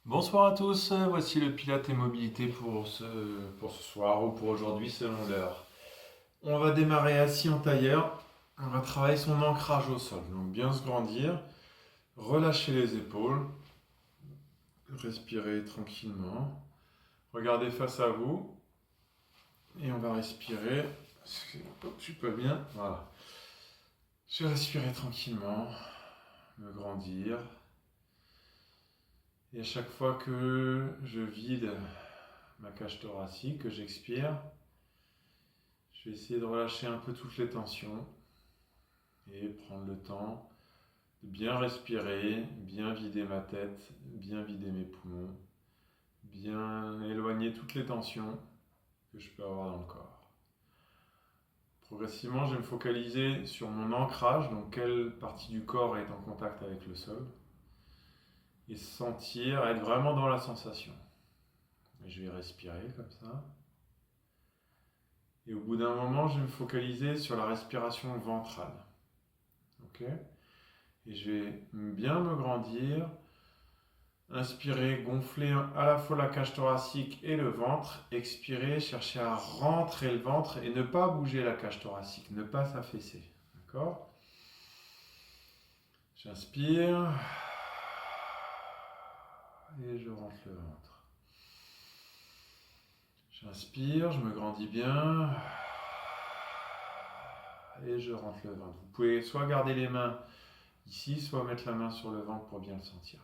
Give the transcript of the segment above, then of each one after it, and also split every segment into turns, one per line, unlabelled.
Bonsoir à tous, voici le Pilates et Mobilité pour ce soir ou pour aujourd'hui selon l'heure. On va démarrer assis en tailleur, on va travailler son ancrage au sol, donc bien se grandir, relâcher les épaules, respirer tranquillement, regardez face à vous et on va respirer, hop, je suis pas bien, voilà. Je vais respirer tranquillement, me grandir. Et à chaque fois que je vide ma cage thoracique, que j'expire, je vais essayer de relâcher un peu toutes les tensions et prendre le temps de bien respirer, bien vider ma tête, bien vider mes poumons, bien éloigner toutes les tensions que je peux avoir dans le corps. Progressivement, je vais me focaliser sur mon ancrage, donc quelle partie du corps est en contact avec le sol, et sentir, être vraiment dans la sensation. Et je vais respirer comme ça. Et au bout d'un moment, je vais me focaliser sur la respiration ventrale. Ok ? Et je vais bien me grandir. Inspirer, gonfler à la fois la cage thoracique et le ventre. Expirer, chercher à rentrer le ventre et ne pas bouger la cage thoracique, ne pas s'affaisser. D'accord ? J'inspire et je rentre le ventre. J'inspire, je me grandis bien et je rentre le ventre. Vous pouvez soit garder les mains ici, soit mettre la main sur le ventre pour bien le sentir.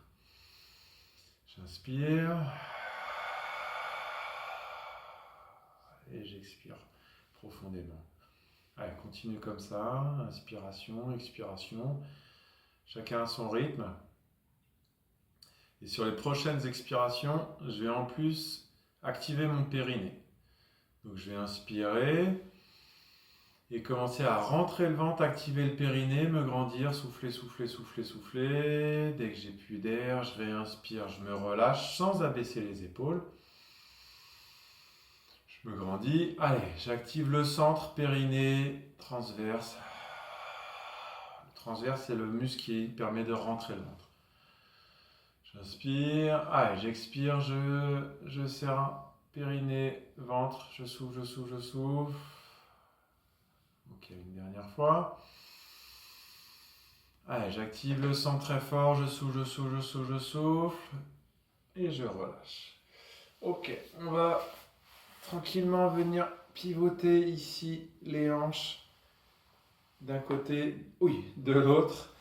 J'inspire et j'expire profondément. Allez, continue comme ça, inspiration, expiration, chacun à son rythme. Et sur les prochaines expirations, je vais en plus activer mon périnée. Donc je vais inspirer et commencer à rentrer le ventre, activer le périnée, me grandir, souffler, souffler, souffler, souffler. Dès que j'ai plus d'air, je réinspire, je me relâche sans abaisser les épaules. Je me grandis. Allez, j'active le centre, périnée, transverse. Le transverse, c'est le muscle qui permet de rentrer le ventre. J'inspire. Allez, j'expire, je serre. Périnée, ventre, je souffle, je souffle, je souffle. Ok, une dernière fois. Allez, j'active le centre très fort, je souffle, je souffle, je souffle, je souffle. Et je relâche. Ok, on va tranquillement venir pivoter ici les hanches d'un côté, oui, de l'autre,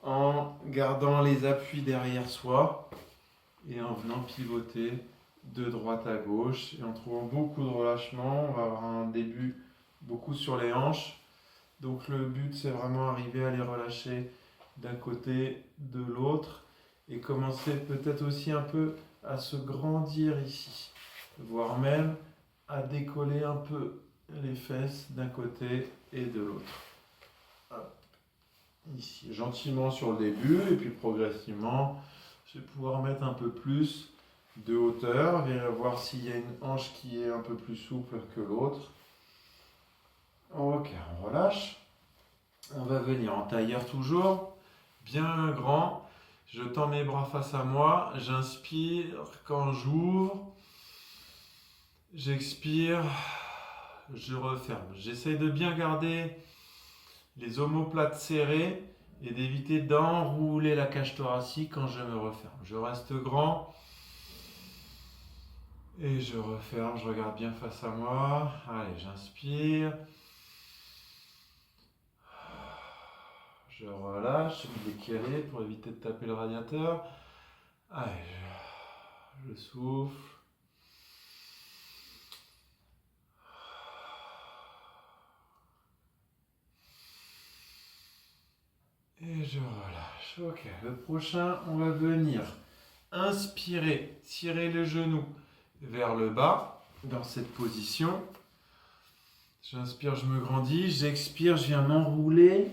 en gardant les appuis derrière soi et en venant pivoter de droite à gauche et en trouvant beaucoup de relâchement. On va avoir un début beaucoup sur les hanches. Donc le but, c'est vraiment arriver à les relâcher d'un côté, de l'autre et commencer peut-être aussi un peu à se grandir ici, voire même à décoller un peu les fesses d'un côté et de l'autre. Hop. Ici, gentiment sur le début et puis progressivement, je vais pouvoir mettre un peu plus de hauteur, voir s'il y a une hanche qui est un peu plus souple que l'autre. Ok, on relâche. On va venir en tailleur toujours, bien grand. Je tends mes bras face à moi, j'inspire quand j'ouvre, j'expire, je referme. J'essaye de bien garder les omoplates serrées et d'éviter d'enrouler la cage thoracique quand je me referme. Je reste grand et je referme, je regarde bien face à moi. Allez, j'inspire. Je relâche, je me décaler pour éviter de taper le radiateur. Allez, je souffle. Et je relâche. Ok, le prochain, on va venir inspirer, tirer le genou vers le bas dans cette position. J'inspire, je me grandis. J'expire, je viens m'enrouler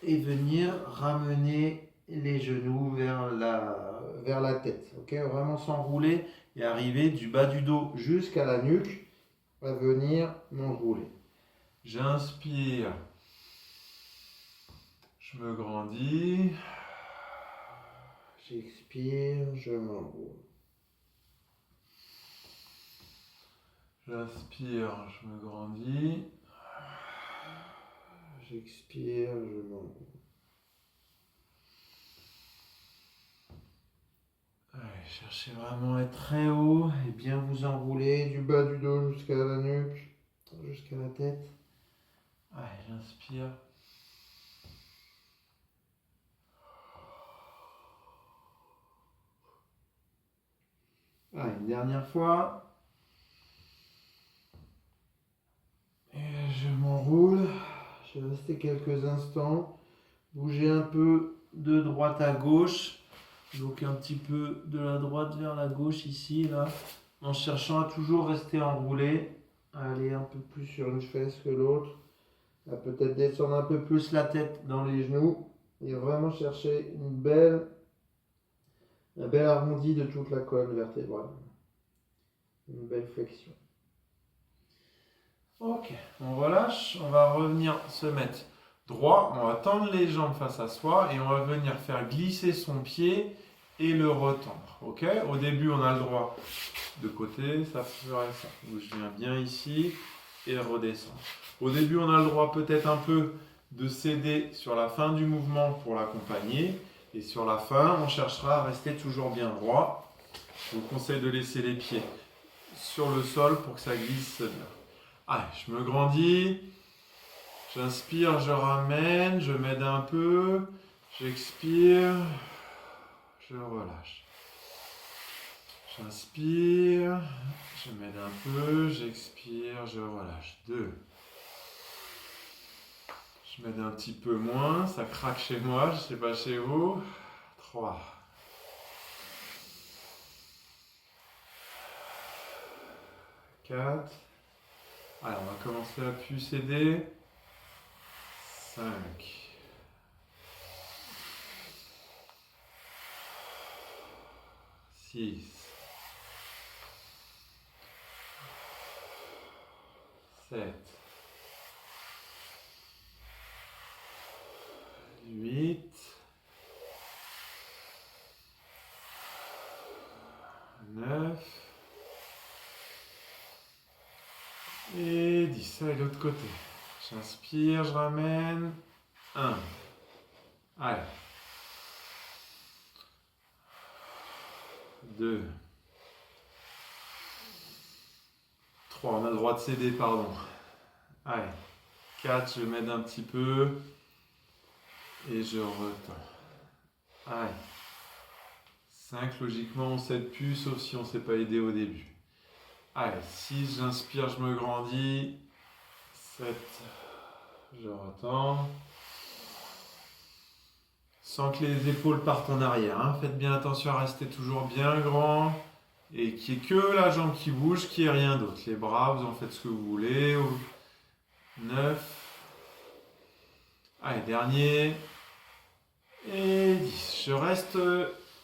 et venir ramener les genoux vers la tête. Ok, vraiment s'enrouler et arriver du bas du dos jusqu'à la nuque. On va venir m'enrouler. J'inspire. Je me grandis. J'expire, je m'enroule. J'inspire, je me grandis. J'expire, je m'enroule. Allez, cherchez vraiment à être très haut et bien vous enrouler du bas du dos jusqu'à la nuque, jusqu'à la tête. Allez, j'inspire. Allez, une dernière fois. Et je m'enroule. Je vais rester quelques instants. Bouger un peu de droite à gauche. Donc un petit peu de la droite vers la gauche ici, là. En cherchant à toujours rester enroulé. Aller un peu plus sur une fesse que l'autre. À peut-être descendre un peu plus la tête dans les genoux. Et vraiment chercher un bel arrondi de toute la colonne vertébrale. Une belle flexion. Ok, on relâche, on va revenir se mettre droit, on va tendre les jambes face à soi et on va venir faire glisser son pied et le retendre. Ok, au début on a le droit de côté, ça ferait ça. Donc je viens bien ici et redescendre. Au début on a le droit peut-être un peu de céder sur la fin du mouvement pour l'accompagner et sur la fin on cherchera à rester toujours bien droit. Je vous conseille de laisser les pieds sur le sol pour que ça glisse bien. Allez, je me grandis, j'inspire, je ramène, je m'aide un peu, j'expire, je relâche. J'inspire, je m'aide un peu, j'expire, je relâche. 2. Je m'aide un petit peu moins, ça craque chez moi, je ne sais pas chez vous. 3. 4. Allez, on va commencer à plus céder. 5. 6. 7. 8. 9. Et 10. Allez, l'autre côté. J'inspire, je ramène. 1. Allez. 2. 3. On a le droit de céder, pardon. Allez. 4. Je m'aide un petit peu. Et je retends. Allez. 5. Logiquement, on cède plus, sauf si on ne s'est pas aidé au début. Allez. 6. J'inspire, je me grandis. 7. Je retends. Sans que les épaules partent en arrière. Hein. Faites bien attention à rester toujours bien grand. Et qu'il n'y ait que la jambe qui bouge, qu'il n'y ait rien d'autre. Les bras, vous en faites ce que vous voulez. 9. Allez, dernier. Et 10. Je reste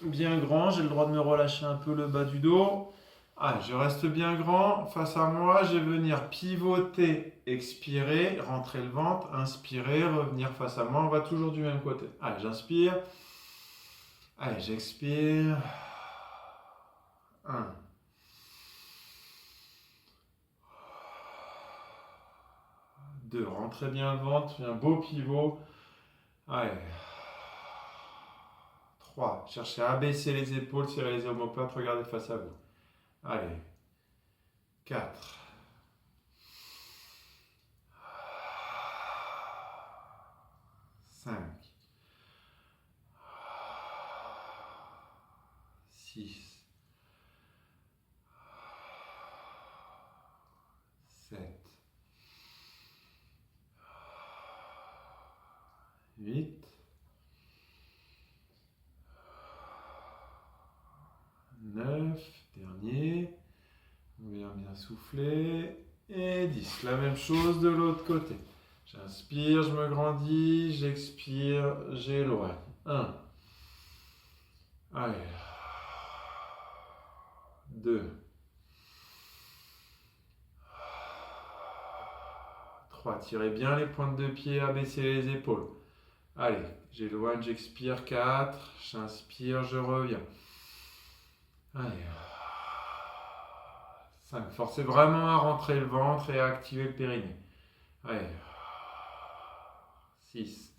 bien grand. J'ai le droit de me relâcher un peu le bas du dos. Allez, je reste bien grand. Face à moi, je vais venir pivoter, expirer, rentrer le ventre, inspirer, revenir face à moi. On va toujours du même côté. Allez, j'inspire. Allez, j'expire. 1. 2. Rentrez bien le ventre. Un beau pivot. Allez. 3. Cherchez à abaisser les épaules, serrer les omoplates, regardez face à vous. Allez. 4. 5. 6. 7. 8. 9. Dernier. On vient bien souffler. Et 10. La même chose de l'autre côté. J'inspire, je me grandis. J'expire, j'éloigne. 1. Allez. 2. 3. Tirez bien les pointes de pied, abaissez les épaules. Allez, j'éloigne, j'expire. 4. J'inspire, je reviens. Allez. 5. Forcez vraiment à rentrer le ventre et à activer le périnée. Allez. 6.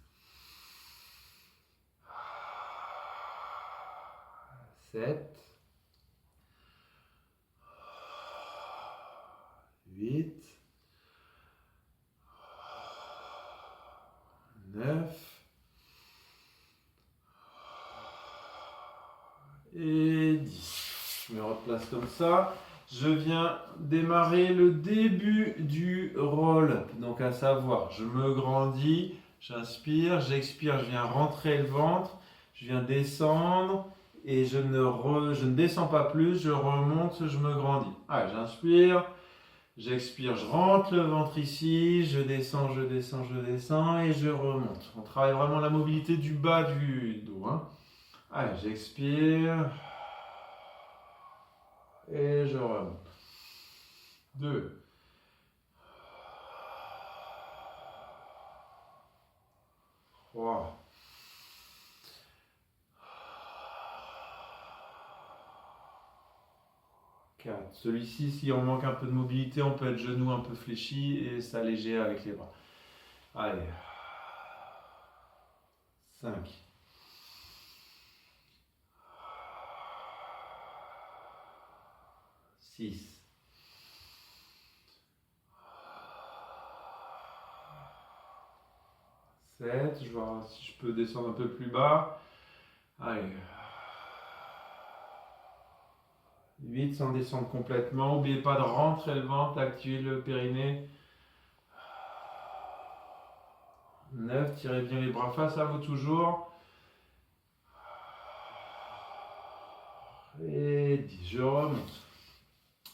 7. 8. 9. Et 10. Je me replace comme ça. Je viens démarrer le début du roll. Donc à savoir, je me grandis, j'inspire, j'expire, je viens rentrer le ventre, je viens descendre et je ne descends pas plus, je remonte, je me grandis. Allez, j'inspire, j'expire, je rentre le ventre ici, je descends, je descends, je descends et je remonte. On travaille vraiment la mobilité du bas du dos. Allez, j'expire. Et je remonte. 2. 3. 4. Celui-ci, si on manque un peu de mobilité, on peut être genou un peu fléchi et s'alléger avec les bras. Allez. 5. 6. 7. Je vais voir si je peux descendre un peu plus bas. Allez. 8 sans descendre complètement. N'oubliez pas de rentrer le ventre, d'activer le périnée. 9. Tirez bien les bras face à vous toujours. Et 10. Je remonte.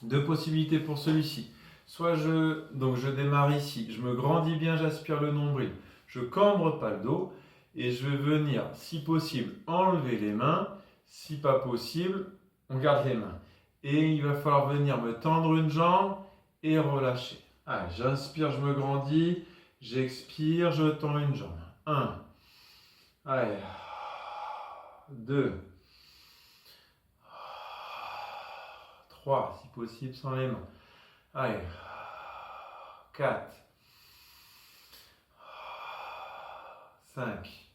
2 possibilités pour celui-ci. Soit je démarre ici, je me grandis bien, j'aspire le nombril. Je cambre pas le dos et je vais venir, si possible, enlever les mains. Si pas possible, on garde les mains. Et il va falloir venir me tendre une jambe et relâcher. Allez, j'inspire, je me grandis. J'expire, je tends une jambe. 1. Allez. 2. 3, si possible, sans les mains. Allez. 4. 5.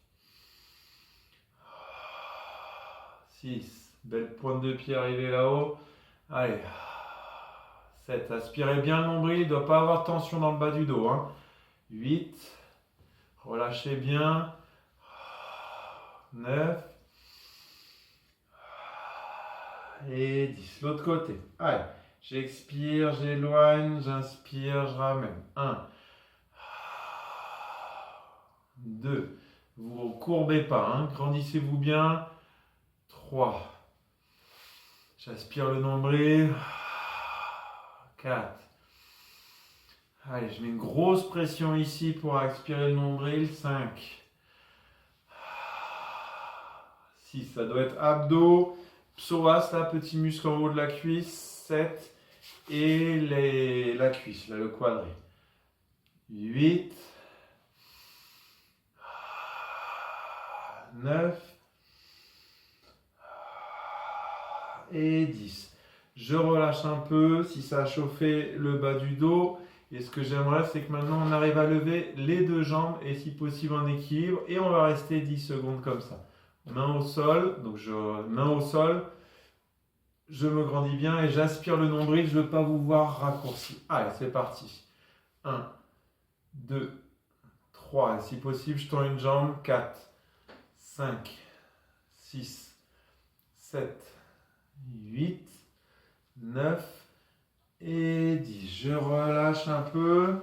6. Belle pointe de pied arrivée là-haut. Allez. 7. Aspirez bien le nombril, il ne doit pas avoir de tension dans le bas du dos. 8. Relâchez bien. 9. Et 10. L'autre côté. Allez. J'expire, j'éloigne, j'inspire, je ramène. 1. 2. Vous ne courbez pas, grandissez-vous bien. 3. J'aspire le nombril. 4. Allez, je mets une grosse pression ici pour expirer le nombril. 5. 6. Ça doit être abdos, psoas, là, petit muscle en haut de la cuisse. 7. Et la cuisse, là, le quadri. 8. 9. Et 10. Je relâche un peu si ça a chauffé le bas du dos. Et ce que j'aimerais, c'est que maintenant on arrive à lever les deux jambes et si possible en équilibre. Et on va rester 10 secondes comme ça. Main au sol, donc main au sol. Je me grandis bien et j'aspire le nombril. Je ne veux pas vous voir raccourci. Allez, c'est parti. 1, 2, 3. Et si possible, je tends une jambe. 4, 5, 6, 7, 8, 9 et 10. Je relâche un peu.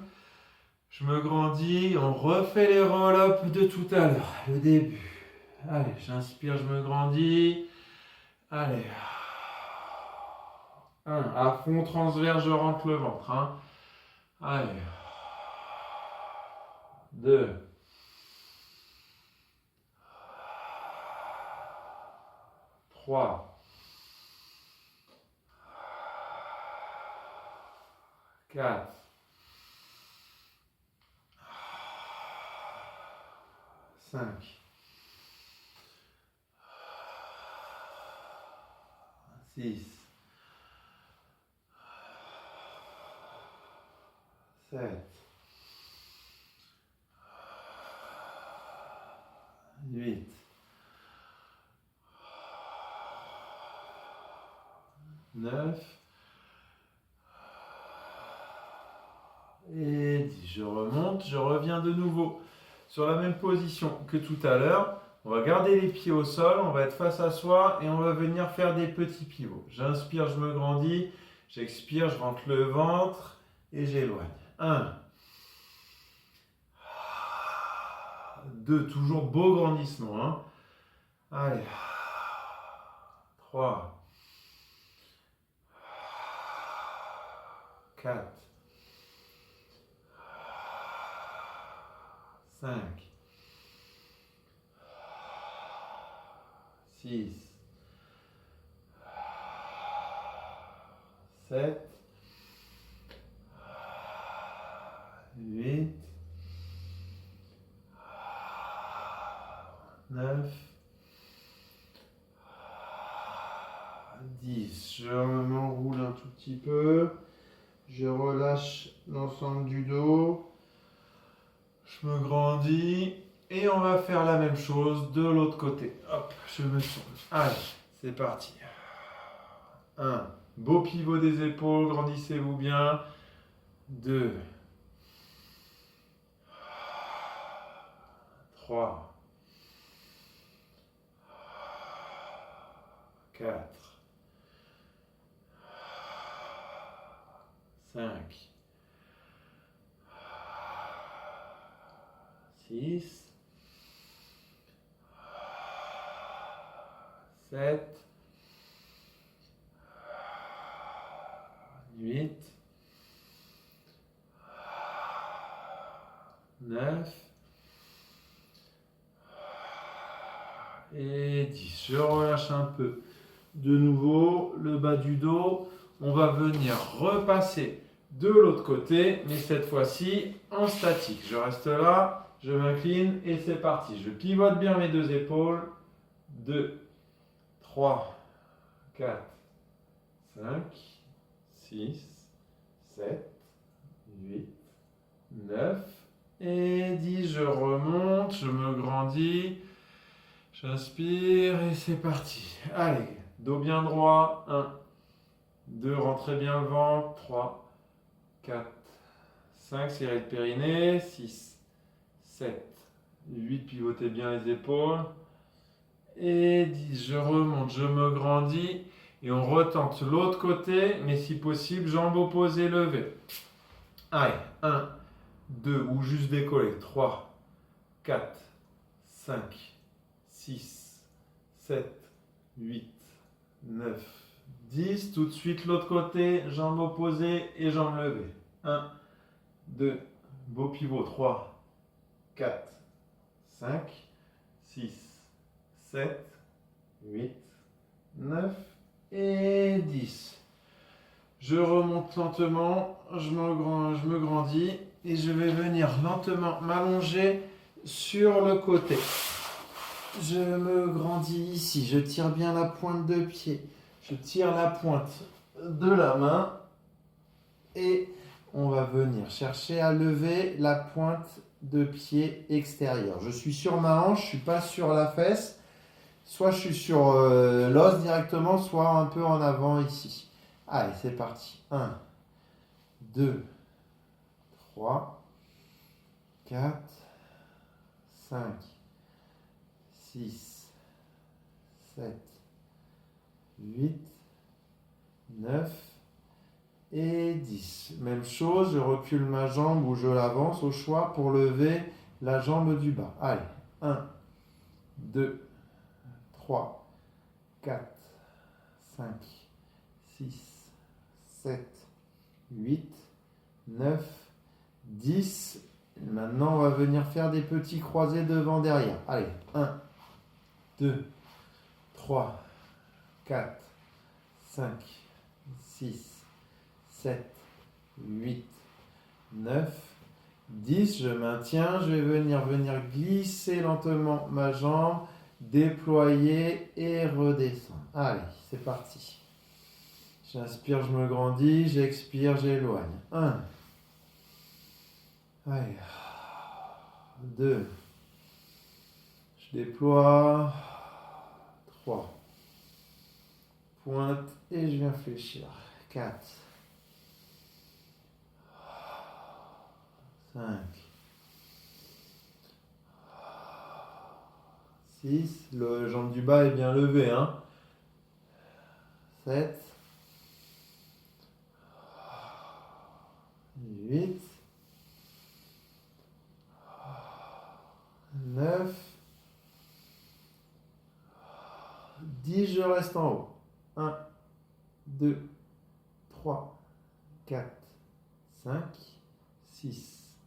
Je me grandis. On refait les roll-up de tout à l'heure. Le début. Allez, j'inspire, je me grandis. Allez. 1. À fond transverse, je rentre le ventre. Allez. 2. 3. 4. 5. 6. 7, 8, 9 et 10. Je remonte, je reviens de nouveau sur la même position que tout à l'heure. On va garder les pieds au sol, on va être face à soi et on va venir faire des petits pivots. J'inspire, je me grandis. J'expire, je rentre le ventre et j'éloigne. 1, 2, toujours beau grandissement. Hein. Allez. 3, 4, 5, 6, 7, 8, 9, 10. Je m'enroule un tout petit peu. Je relâche l'ensemble du dos. Je me grandis. Et on va faire la même chose de l'autre côté. Hop, je me tourne. Allez, c'est parti. 1. Beau pivot des épaules, grandissez-vous bien. 2. 3. 4. 5. 6. 7. 8. 9. Et 10. Je relâche un peu. De nouveau, le bas du dos. On va venir repasser de l'autre côté, mais cette fois-ci en statique. Je reste là, je m'incline et c'est parti. Je pivote bien mes deux épaules. 2, 3, 4, 5, 6, 7, 8, 9 et 10. Je remonte, je me grandis. J'inspire et c'est parti. Allez, dos bien droit. 1, 2, rentrez bien le ventre. 3, 4, 5, serrez le périnée. 6, 7, 8, pivotez bien les épaules. Et 10, je remonte, je me grandis. Et on retente l'autre côté, mais si possible, jambes opposées levées. Allez, 1, 2, ou juste décoller. 3, 4, 5, 6, 7, 8, 9, 10. Tout de suite l'autre côté, jambes opposées et jambes levées. 1, 2, beau pivot. 3, 4, 5, 6, 7, 8, 9 et 10. Je remonte lentement, je me grandis et je vais venir lentement m'allonger sur le côté. Je me grandis ici, je tire bien la pointe de pied, je tire la pointe de la main et on va venir chercher à lever la pointe de pied extérieur. Je suis sur ma hanche, je ne suis pas sur la fesse. Soit je suis sur l'os directement, soit un peu en avant ici. Allez, c'est parti. 1, 2, 3, 4, 5, 6, 7, 8, 9 et 10. Même chose, je recule ma jambe ou je l'avance au choix pour lever la jambe du bas. Allez, 1, 2, 3, 4, 5, 6, 7, 8, 9, 10. Maintenant, on va venir faire des petits croisés devant derrière. Allez, 1, 2, 3, 4, 5, 6, 7, 8, 9, 10. Je maintiens. Je vais venir glisser lentement ma jambe, déployer et redescendre. Allez, c'est parti. J'inspire, je me grandis. J'expire, j'éloigne. 1, Allez. 2. Je déploie. 3. Pointe et je viens fléchir. 4. 5. 6. Le jambe du bas est bien levée. 7. 8. 9. 10. Je reste en haut. 1, 2, 3, 4, 5, 6,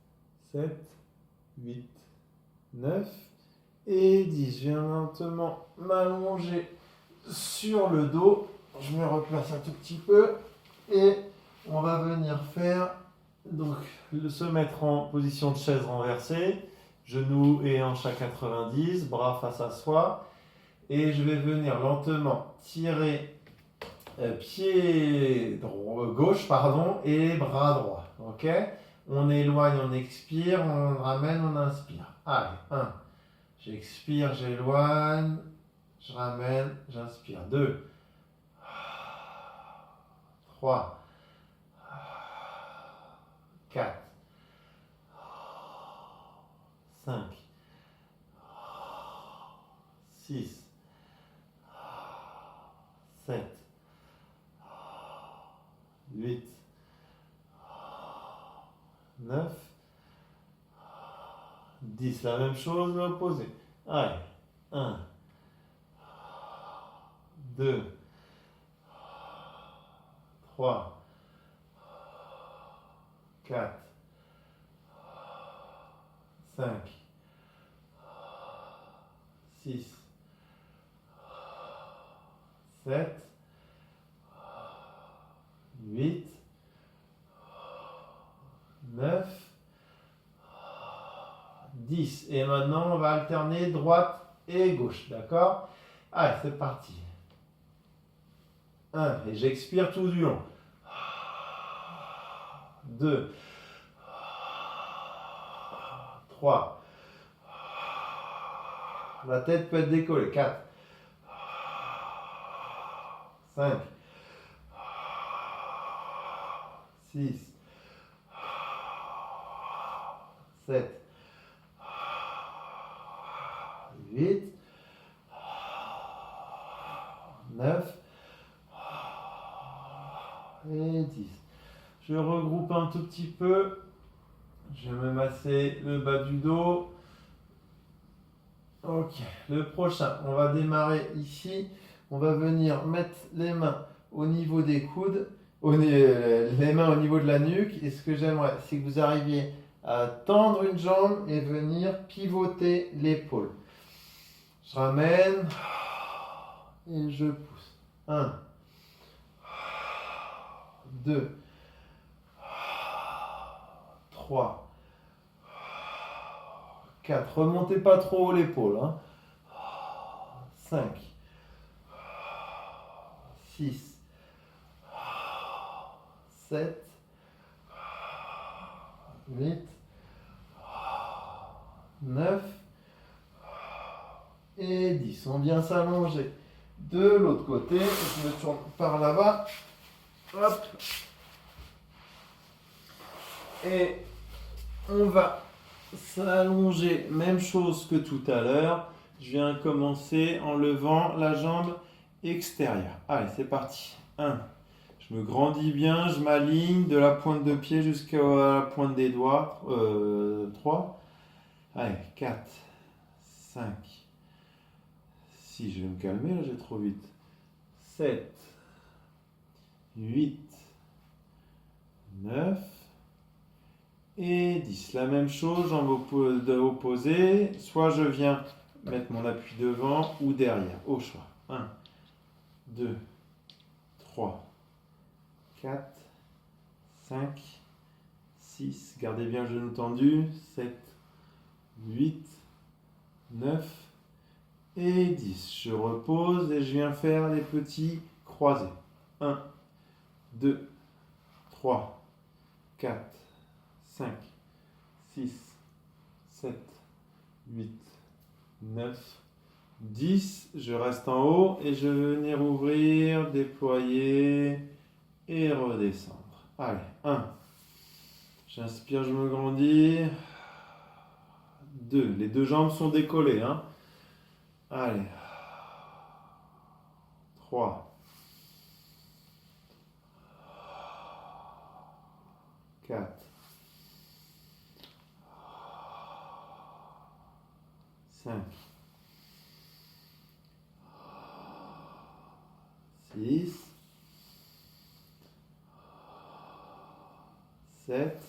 7, 8, 9 et 10. Je viens lentement m'allonger sur le dos. Je me replace un tout petit peu et on va venir faire donc se mettre en position de chaise renversée, genoux et hanches à 90, bras face à soi. Et je vais venir lentement tirer pied gauche et bras droit. Ok? On éloigne, on expire, on ramène, on inspire. Allez, 1. J'expire, j'éloigne, je ramène, j'inspire. 2. 3. 4. 5. 6. 7, 8, 9, 10. La même chose, l'opposé. Allez, 1, 2, 3, 4, 5, 6, 7, 8, 9, 10. Et maintenant, on va alterner droite et gauche. D'accord? Allez, c'est parti. 1. Et j'expire tout du long. 2. 3. La tête peut être décollée. 4. 5, 6, 7, 8, 9 et 10. Je regroupe un tout petit peu. Je vais me masser le bas du dos. Ok, le prochain, on va démarrer ici. On va venir mettre les mains au niveau des coudes, les mains au niveau de la nuque. Et ce que j'aimerais, c'est que vous arriviez à tendre une jambe et venir pivoter l'épaule. Je ramène et je pousse. 1, 2, 3, 4. Remontez pas trop haut l'épaule. 5. 6, 7, 8, 9 et 10. On vient s'allonger de l'autre côté. Je me tourne par là-bas. Hop. Et on va s'allonger, même chose que tout à l'heure. Je viens commencer en levant la jambe extérieure. Allez, c'est parti. 1. Je me grandis bien, je m'aligne de la pointe de pied jusqu'à la pointe des doigts. 3. Allez, 4, 5, 6. Je vais me calmer, là j'ai trop vite. 7, 8, 9 et 10. La même chose, jambe opposée. Soit je viens mettre mon appui devant ou derrière, au choix. 1, 2, 3, 4, 5, 6. Gardez bien le genou tendu. 7, 8, 9 et 10. Je repose et je viens faire les petits croisés. 1, 2, 3, 4, 5, 6, 7, 8, 9, 10. Je reste en haut et je vais venir ouvrir, déployer et redescendre. Allez, 1. J'inspire, je me grandis. 2. Les deux jambes sont décollées. Hein. Allez. 3. 4. 5. 6. 7.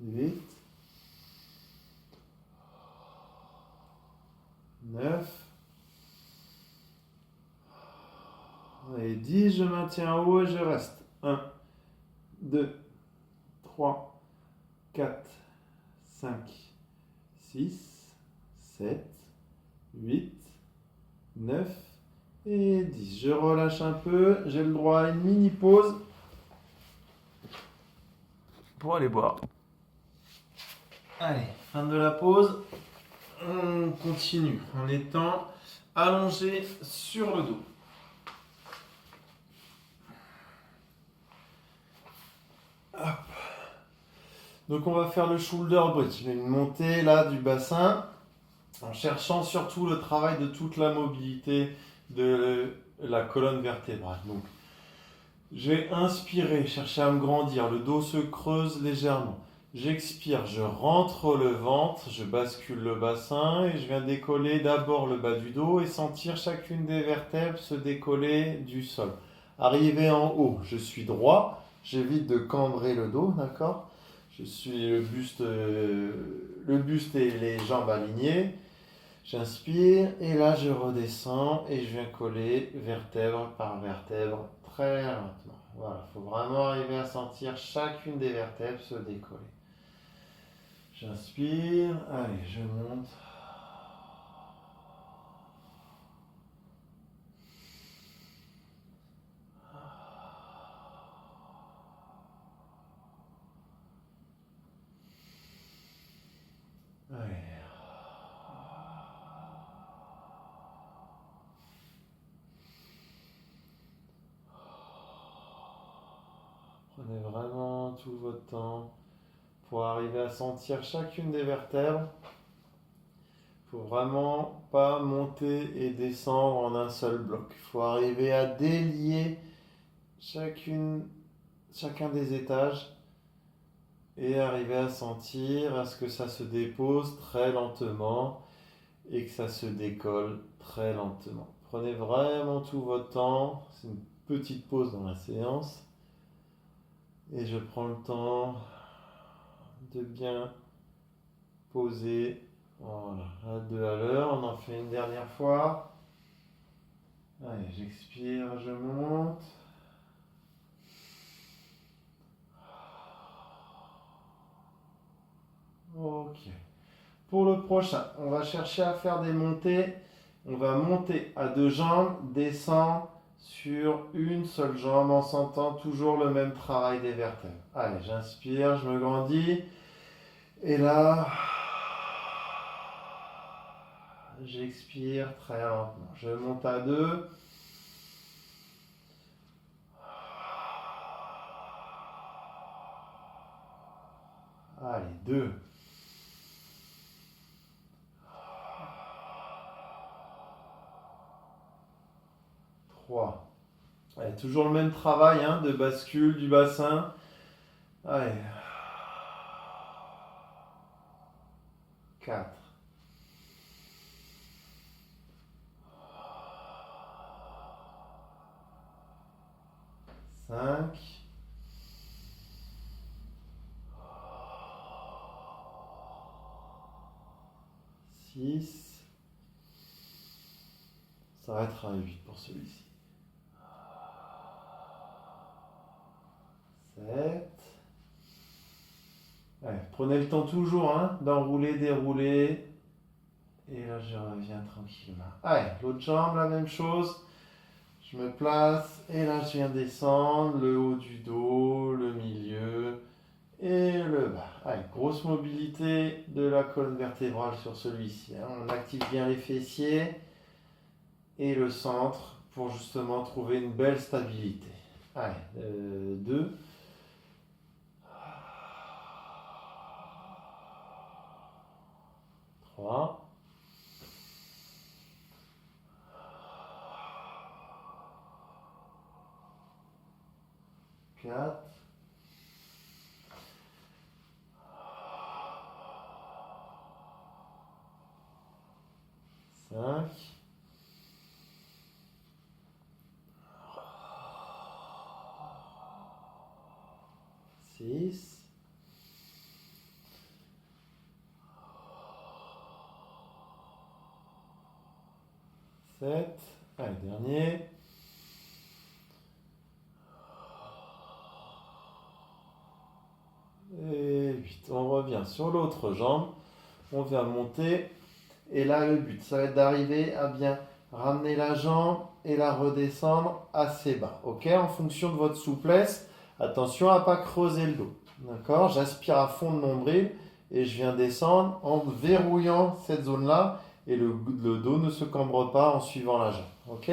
8. 9. Et 10, je maintiens en haut et je reste. 1, 2, 3, 4, 5, 6, 7, 8, 9 et 10. Je relâche un peu. J'ai le droit à une mini pause pour aller boire. Allez, fin de la pause. On continue en étant allongé sur le dos. Hop. Donc on va faire le shoulder bridge, une montée là du bassin en cherchant surtout le travail de toute la mobilité de la colonne vertébrale. Donc j'ai inspiré, cherché à me grandir, le dos se creuse légèrement. J'expire, je rentre le ventre, je bascule le bassin et je viens décoller d'abord le bas du dos et sentir chacune des vertèbres se décoller du sol. Arrivé en haut, je suis droit, j'évite de cambrer le dos, d'accord ? Je suis le buste et les jambes alignées. J'inspire et là je redescends et je viens coller vertèbre par vertèbre très lentement. Voilà, il faut vraiment arriver à sentir chacune des vertèbres se décoller. J'inspire, allez, je monte. Allez. Prenez vraiment tout votre temps pour arriver à sentir chacune des vertèbres. Il ne faut vraiment pas monter et descendre en un seul bloc. Il faut arriver à délier chacun des étages et arriver à sentir à ce que ça se dépose très lentement et que ça se décolle très lentement. Prenez vraiment tout votre temps. C'est une petite pause dans la séance. Et je prends le temps de bien poser. Voilà, à 2 à l'heure. On en fait une dernière fois. Allez, j'expire, je monte. Ok. Pour le prochain, on va chercher à faire des montées. On va monter à 2 jambes, descendre sur une seule jambe en sentant toujours le même travail des vertèbres. Allez, j'inspire, je me grandis. Et là, j'expire très lentement. Je monte à 2. Allez, 2. 3. Allez, toujours le même travail de bascule du bassin. Allez. 4. 5. 6. Ça s'arrêtera à 8 pour celui-ci. 7. Allez, prenez le temps toujours d'enrouler, dérouler. Et là, je reviens tranquillement. Allez, l'autre jambe, la même chose.
Je me place et là je viens descendre le haut du dos, le milieu et le bas. Allez, grosse mobilité de la colonne vertébrale sur celui-ci. Hein. On active bien les fessiers et le centre pour justement trouver une belle stabilité. Allez, 2. 3. 4. 5. 6. 7. Allez, dernier. Et 8. On revient sur l'autre jambe. On vient monter. Et là, le but, ça va être d'arriver à bien ramener la jambe et la redescendre assez bas. Ok, en fonction de votre souplesse, attention à ne pas creuser le dos. D'accord, j'aspire à fond le nombril et je viens descendre en verrouillant cette zone-là et le dos ne se cambre pas en suivant la jambe. Ok,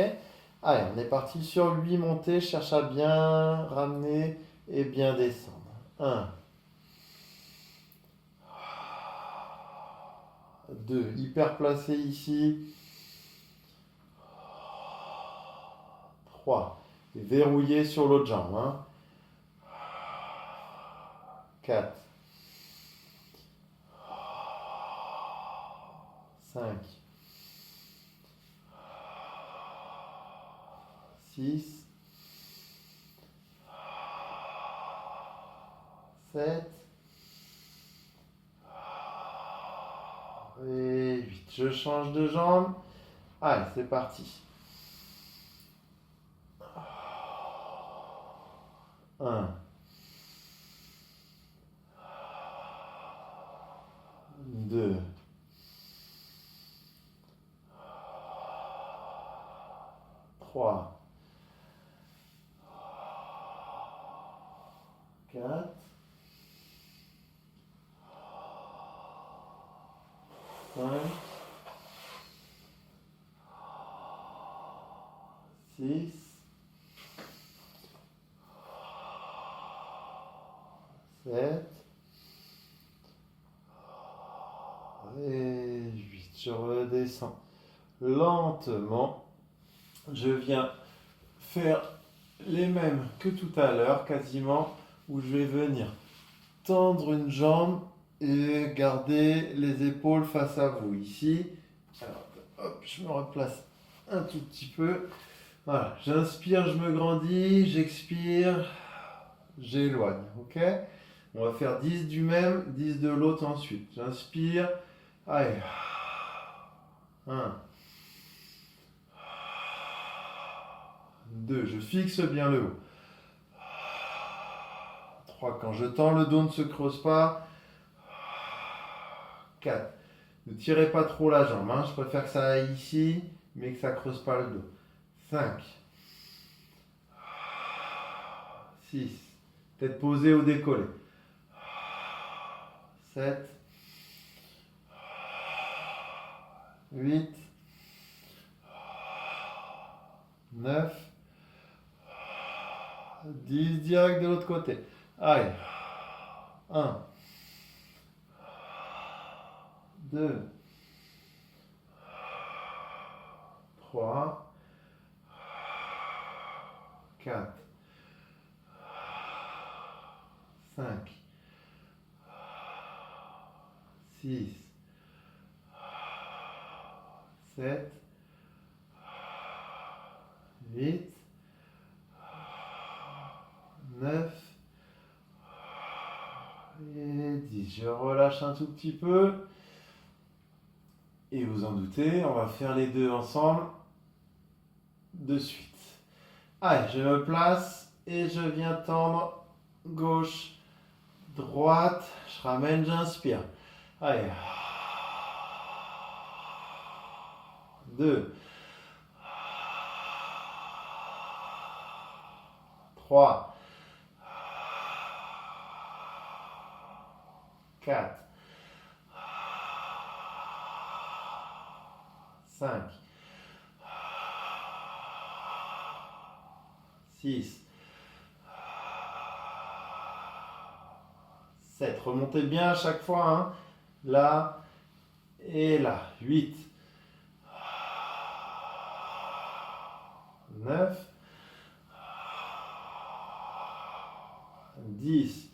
allez, on est parti sur 8 montées. Je cherche à bien ramener et bien descendre. 1. 2, hyper placé ici. 3, verrouillé sur l'autre jambe. Hein. 4, 5, 6, 7 et 8. Je change de jambe. Allez, c'est parti. 1, 2, 3, 4, 5, 6, 7 et 8. Je redescends lentement. Je viens faire les mêmes que tout à l'heure, quasiment, où je vais venir tendre une jambe et garder les épaules face à vous. Ici, alors, hop, je me replace un tout petit peu. Voilà, j'inspire, je me grandis, j'expire, j'éloigne. Ok? On va faire 10 du même, 10 de l'autre ensuite. J'inspire. Allez. 1. 2. Je fixe bien le haut. 3. Quand je tends, le dos ne se creuse pas. 4. Ne tirez pas trop la jambe. Hein. Je préfère que ça aille ici, mais que ça ne creuse pas le dos. 5. 6. Tête posée ou décollée. 7. 8. 9. 10 direct de l'autre côté. Allez. 1. 2. 3. 4. 5. 6. 7. 8. 9. Et 10. Je relâche un tout petit peu. Et vous en doutez, on va faire les deux ensemble de suite. Allez, je me place et je viens tendre gauche, droite. Je ramène, j'inspire. Allez. 2. 3, 4, 5, 6, 7. Remontez bien à chaque fois, hein. Là et là. 8, 9, 10.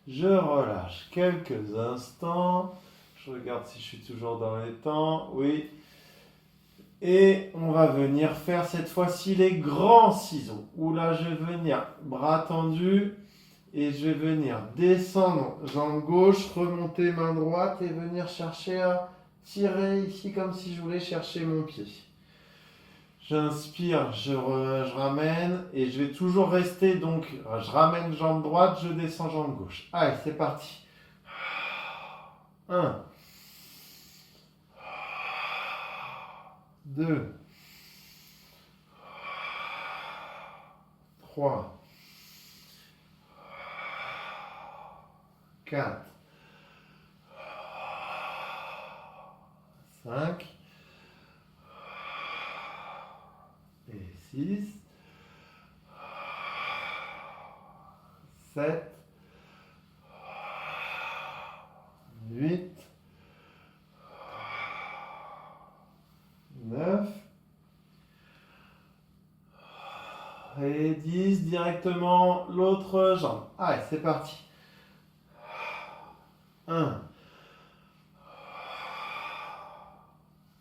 Je relâche quelques instants. Je regarde si je suis toujours dans les temps. Oui. Et on va venir faire cette fois-ci les grands ciseaux. Où là, je vais venir bras tendus et je vais venir descendre jambe gauche, remonter main droite et venir chercher à tirer ici comme si je voulais chercher mon pied. J'inspire, je ramène et je vais toujours rester donc, je ramène jambe droite, je descends jambe gauche. Allez, c'est parti. 1, 2, 3, 4, 5 et 6, 7, 8, 9 et 10, directement l'autre jambe. Allez, c'est parti. 1,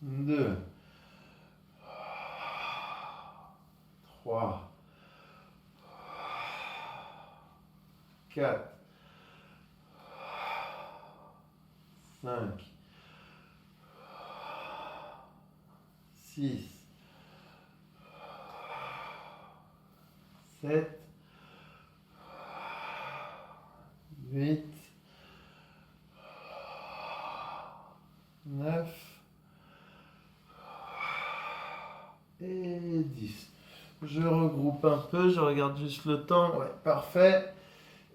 2, 3, 4, 5, 6, 7, 8, 9 et 10. Je regroupe un peu, je regarde juste le temps. Ouais, parfait.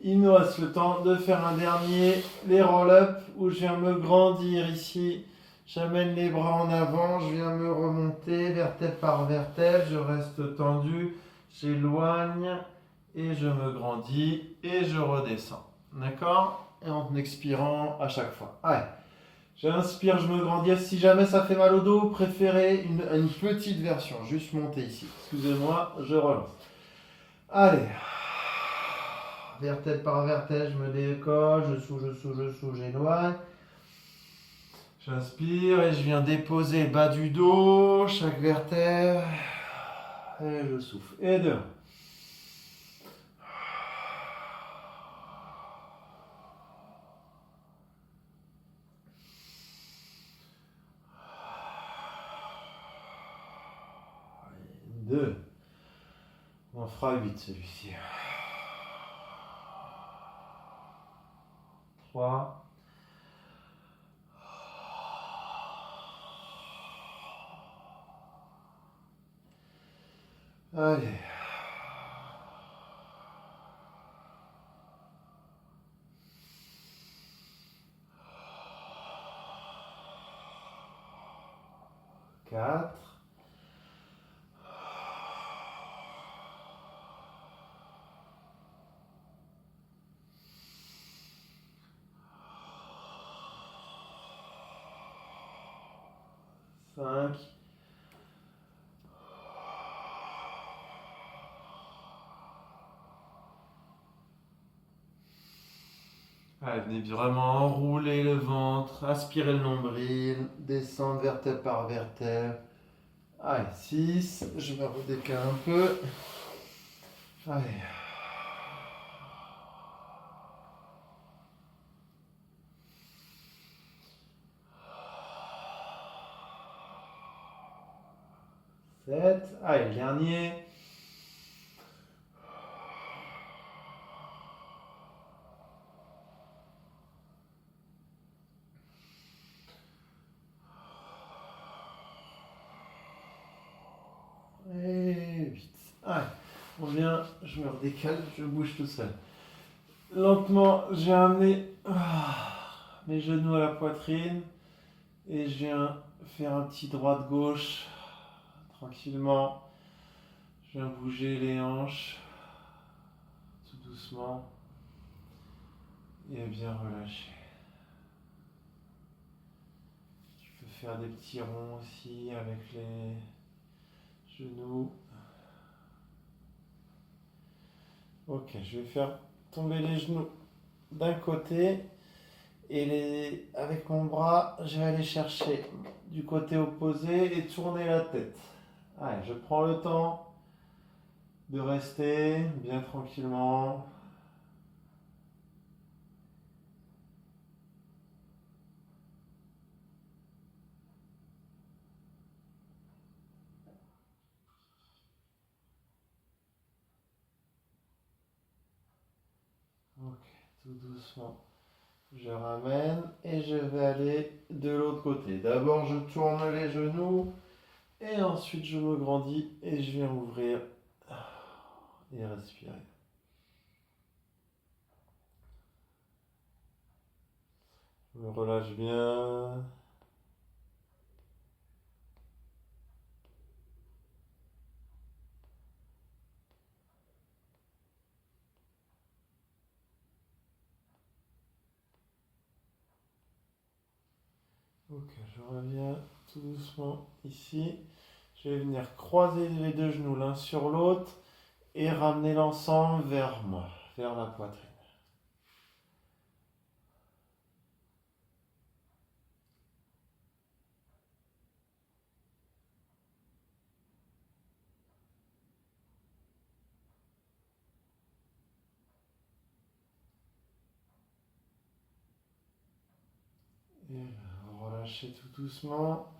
Il nous reste le temps de faire un dernier, les roll-up, où je viens me grandir ici. J'amène les bras en avant, je viens me remonter vertèbre par vertèbre, je reste tendu, j'éloigne et je me grandis et je redescends. D'accord? Et en expirant à chaque fois. Allez. J'inspire, je me grandis. Si jamais ça fait mal au dos, préférez une petite version. Juste monter ici. Excusez-moi, je relance. Allez. Vertèbre par vertèbre, je me décolle. Je sous, j'éloigne. J'inspire et je viens déposer le bas du dos, chaque vertèbre. Et je souffle. Et 2. On en fera 8 celui-ci. 3. Allez. 4. 5. Allez, venez vraiment enrouler le ventre, aspirer le nombril, descendre vertèbre par vertèbre. Allez, 6. Je me redécale un peu. Allez. Allez, le dernier. Et 8. Allez, On vient, je me redécale, je bouge tout seul. Lentement, j'ai amené mes genoux à la poitrine et je viens faire un petit droite-gauche tranquillement. Je viens bouger les hanches tout doucement et bien relâcher. Tu peux faire des petits ronds aussi avec les genoux. Ok, je vais faire tomber les genoux d'un côté et avec mon bras, je vais aller chercher du côté opposé et tourner la tête. Allez, je prends le temps de rester bien tranquillement. Ok, tout doucement. Je ramène et je vais aller de l'autre côté. D'abord, je tourne les genoux et ensuite je me grandis et je viens ouvrir et respirer. Je me relâche bien. Ok, je reviens tout doucement ici. Je vais venir croiser les deux genoux l'un sur l'autre et ramener l'ensemble vers moi, vers la poitrine. Et relâchez tout doucement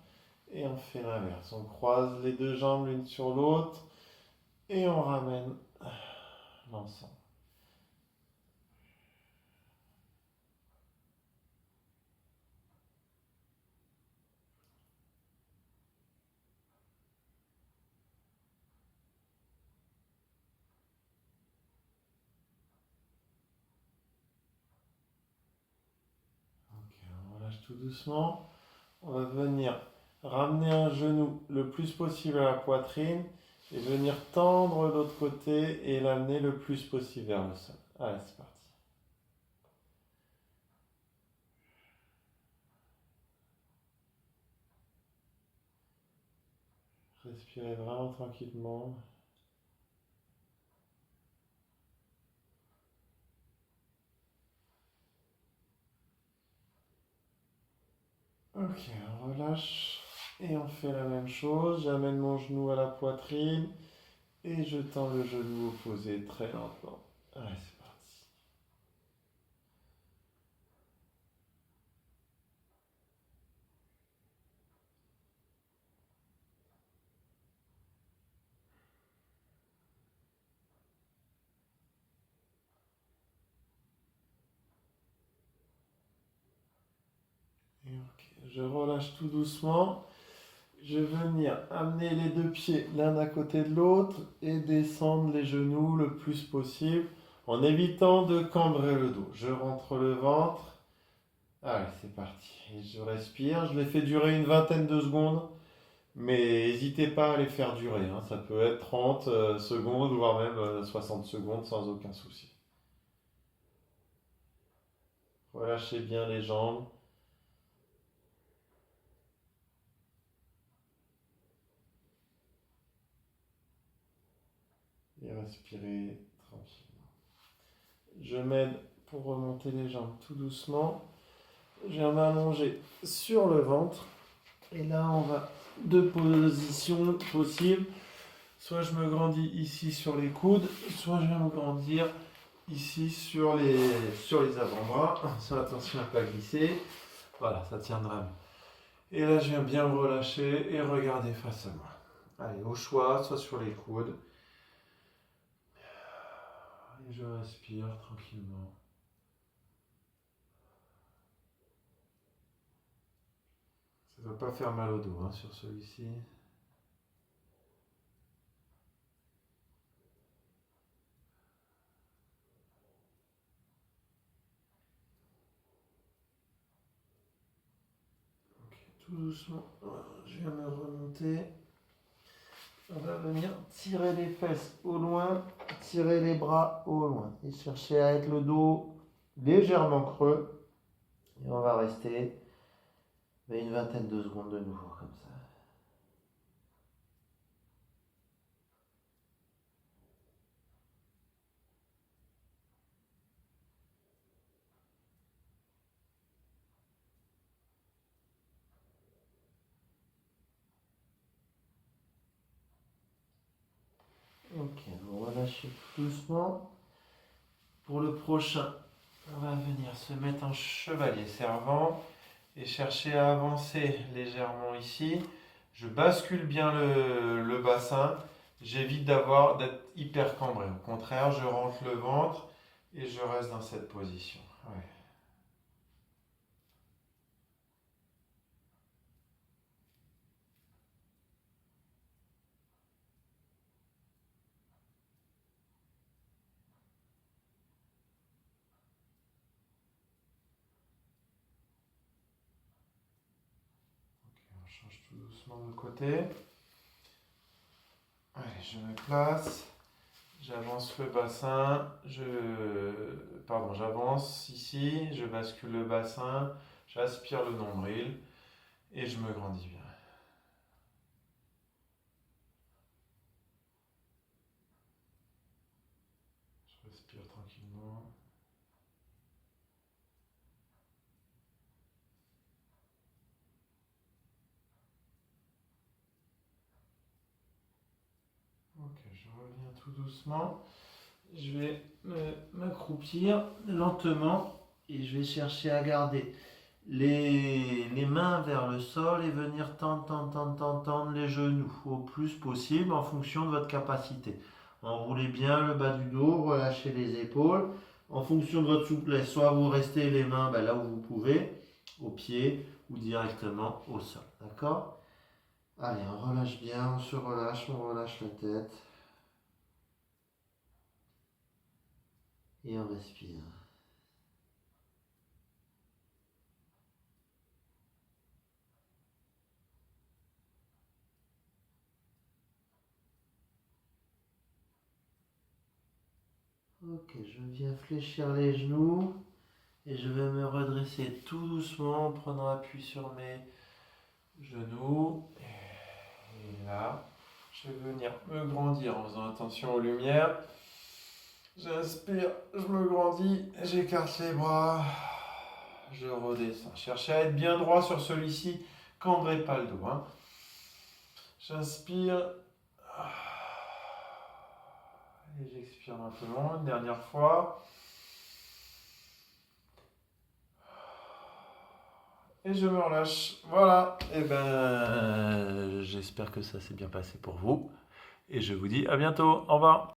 et on fait l'inverse. On croise les deux jambes l'une sur l'autre et on ramène l'ensemble. Ok, on relâche tout doucement. On va venir ramener un genou le plus possible à la poitrine et venir tendre l'autre côté et l'amener le plus possible vers le sol. Allez, c'est parti. Respirez vraiment tranquillement. Ok, on relâche et on fait la même chose. J'amène mon genou à la poitrine et je tends le genou opposé très lentement. Allez, c'est parti. Et ok, je relâche tout doucement. Je vais venir amener les deux pieds l'un à côté de l'autre et descendre les genoux le plus possible en évitant de cambrer le dos. Je rentre le ventre. Allez, c'est parti. Et je respire. Je les fais durer une vingtaine de secondes. Mais n'hésitez pas à les faire durer, hein. Ça peut être 30 secondes, voire même 60 secondes sans aucun souci. Relâchez bien les jambes et respirez tranquillement. Je m'aide pour remonter les jambes tout doucement. Je viens m'allonger sur le ventre. Et là, on va deux positions possibles. Soit je me grandis ici sur les coudes, soit je viens me grandir ici sur les avant-bras. Attention à ne pas glisser. Voilà, ça tiendra mieux. Et là, je viens bien me relâcher et regarder face à moi. Allez, au choix, soit sur les coudes. Et je respire tranquillement. Ça ne doit pas faire mal au dos hein, sur celui-ci.
tout doucement. Voilà, je viens me remonter. On va venir tirer les fesses au loin, tirer les bras au loin. Et chercher à être le dos légèrement creux. Et on va rester une vingtaine de secondes de nouveau comme ça. Ok, on va lâcher tout doucement. Pour le prochain, on va venir se mettre en chevalier servant et chercher à avancer légèrement ici. Je bascule bien le bassin. J'évite d'être hyper cambré. Au contraire, je rentre le ventre et je reste dans cette position. Ouais. On change tout doucement de côté. Allez, je me place. J'avance le bassin. J'avance ici. Je bascule le bassin. J'aspire le nombril et je me grandis bien. Je respire tranquillement. Ok, je reviens tout doucement. Je vais m'accroupir lentement et je vais chercher à garder les mains vers le sol et venir tendre les genoux au plus possible en fonction de votre capacité. Enroulez bien le bas du dos, relâchez les épaules. En fonction de votre souplesse, soit vous restez les mains là où vous pouvez, au pied ou directement au sol. D'accord? Allez, on relâche bien, on relâche la tête. Et on respire. Ok, je viens fléchir les genoux et je vais me redresser tout doucement en prenant appui sur mes genoux. Et là, je vais venir me grandir en faisant attention aux lumières. J'inspire, je me grandis, j'écarte les bras, je redescends. Cherchez à être bien droit sur celui-ci, cambrez pas le dos. Hein. J'inspire. Et j'expire lentement, une dernière fois. Et je me relâche. Voilà. Et j'espère que ça s'est bien passé pour vous. Et je vous dis à bientôt. Au revoir.